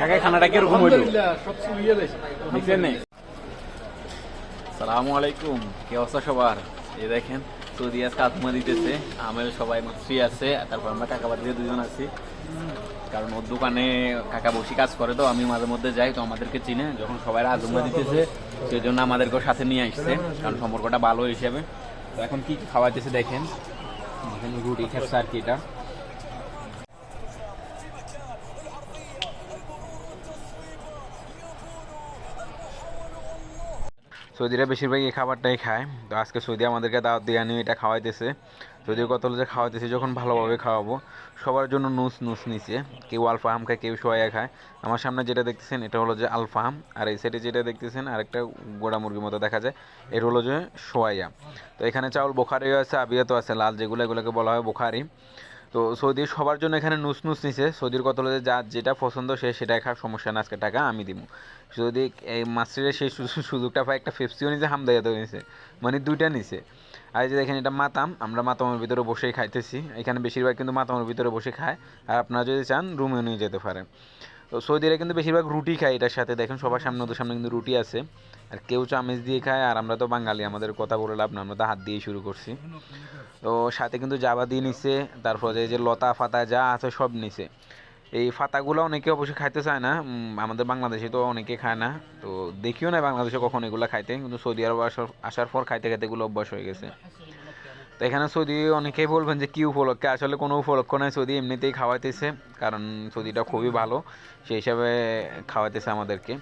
কাকা খানাটা কিরকম হইল? সালামু আলাইকুম, কি অবস্থা সবার? এই দেখেন সৌদি আজকে আত্মা দিতেছে, আমার সবাই ফ্রি আছে, তারপর আমরা কাকা বাড়িতে দুজন আছি। কারণ ওর দোকানে কাকা বসে কাজ করে, তো আমি মাঝে মধ্যে যাই, তো আমাদেরকে চিনে, যখন সবাই আজমা দিতেছে সেই জন্য আমাদেরকেও সাথে নিয়ে আসছে, কারণ সম্পর্কটা ভালো হিসেবে। তো এখন কি খাওয়াইতেছে দেখেন, রুটি খেপসা আর কি। এটা সৌদিরা বেশিরভাগ এই খাবারটাই খায়। তো আজকে সৌদি আমাদেরকে দাওয়াত দিয়ে আনি এটা খাওয়াইতেছে। যদিও কত যে খাওয়াইতেছে, যখন ভালোভাবে খাওয়াবো। সবার জন্য নুস নুস নিচে, কেউ আলফাহাম খায়, কেউ সোয়া খায়। আমার সামনে যেটা দেখতেছেন এটা হলো যে আলফাহাম, আর এই সাইডে যেটা দেখতেছেন আরেকটা গোড়া মুরগির মতো দেখা যায়, এটা হলো যে সোয়া। তো এখানে চাউল বোখারিও আছে, আবিয়াতো আছে, লাল যেগুলো, এগুলোকে বলা হয় বোখারি। তো সৌদির সবার জন্য এখানে নুস নুস নিছে। সৌদির কথা হলো যে যার যেটা পছন্দ সে সেটাই খাওয়ার, সমস্যা না, আজকে টাকা আমি দিব। যদি এই মাস্টারের সেই সুযোগটা পায়, একটা ফেপসিও নিছে, হামদাইয়াতেও নিছে, মানে দুইটা নিছে। আর যে দেখেন এটা মাতাম, আমরা মাতামের ভিতরে বসেই খাইতেছি। এখানে বেশিরভাগ কিন্তু মাতামের ভিতরে বসে খায়, আর আপনারা যদি চান রুমেও নিয়ে যেতে পারেন। তো সৌদিরা কিন্তু বেশিরভাগ রুটি খায় এটার সাথে, দেখেন সবার সামনে, ওদের সামনে কিন্তু রুটি আছে। আর কেউ চামচ দিয়ে খায়, আর আমরা তো বাঙালি, আমাদের কথা বলে লাভ না, আমরা তো হাত দিয়েই শুরু করছি। তো সাথে কিন্তু জাবা দিয়ে নিছে, তারপরে যে লতা ফাতা যা আছে সব নিছে। এই ফাতাগুলো অনেকে অবশ্যই খাইতে চায় না, আমাদের বাংলাদেশে তো অনেকে খায় না। তো দেখিও না বাংলাদেশে কখন এগুলো খাইতে, কিন্তু সৌদি আরব আসার পর খাইতে খাইতে এগুলো অভ্যাস হয়ে গেছে। তো এখানে সৌদি অনেকেই বলবেন যে কী উপলক্ষে, আসলে কোনো উপলক্ষ নয়, সৌদি এমনিতেই খাওয়াইতেছে, কারণ সৌদিটা খুবই ভালো, সেই হিসাবে খাওয়াইতেছে আমাদেরকে।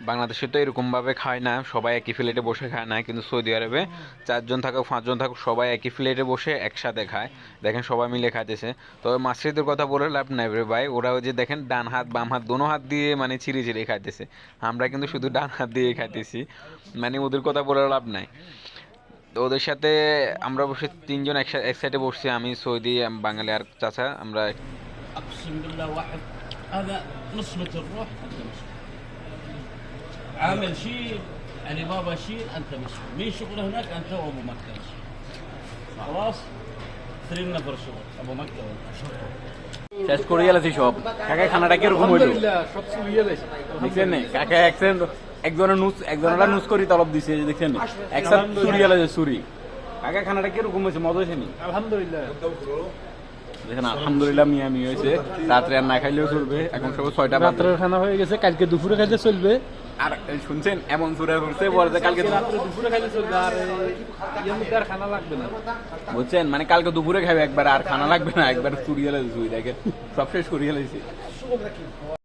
বাংলাদেশে তো এরকমভাবে খায় না, সবাই একই প্লেটে বসে খায় না, কিন্তু সৌদি আরবে 4জন থাকুক 5জন থাকুক সবাই একই প্লেটে বসে একসাথে খায়। দেখেন সবাই মিলে খাইতেছে। তবে মাসজিদের কথা বলে লাভ নাই রে ভাই, ওরা ওই যে দেখেন ডান হাত বাম হাত দোনো হাত দিয়ে মানে ছিঁড়ে ছিঁড়ে খাইতেছে, আমরা কিন্তু শুধু ডান হাত দিয়ে খাইতেছি, মানে ওদের কথা বলে লাভ নাই। তো ওদের সাথে আমরা বসে 3জন এক সাইডে বসছি, আমি সৌদি, বাঙালি আর চাচা, আমরা। اقسم بالله واحد هذا نص متر روح انت مسؤول عامل شيء علي بابا شيء انت مسؤول مين شغله هناك انت وابو مكتب خلاص 3 نفر شغل ابو مكتب শেষ করে গেছি সব। কাকা খানাটা কিরকম হইল? দেখছেন না কাকা একজনের নুস করি তলব দিছে, দেখছেন একসাথে চুরি গেল যে চুরি। কাকা খানাটা কিরকম হয়েছে, মজা হয়েছে নি? আলহামদুলিল্লাহ। দেখেন আলহামদুলিল্লাহ, মিয়ামি হয়েছে। রাত্রে আর না খাইলেও চলবে, এখন সব 6টা রাত্রের খানা হয়ে গেছে, কালকে দুপুরে খাইলে চলবে। আর শুনছেন এমন চুরা করছে বলতে, কালকে রাত্রে দুপুরে খাইলে চলবে, আর এর মধ্যে আর খানা লাগবে না, বুঝছেন, মানে কালকে দুপুরে খাবে একবার, আর খানা লাগবে না, একবার চুরি গেলে চুরি। দেখেন সব শেষ করিয়ে গেলেছি।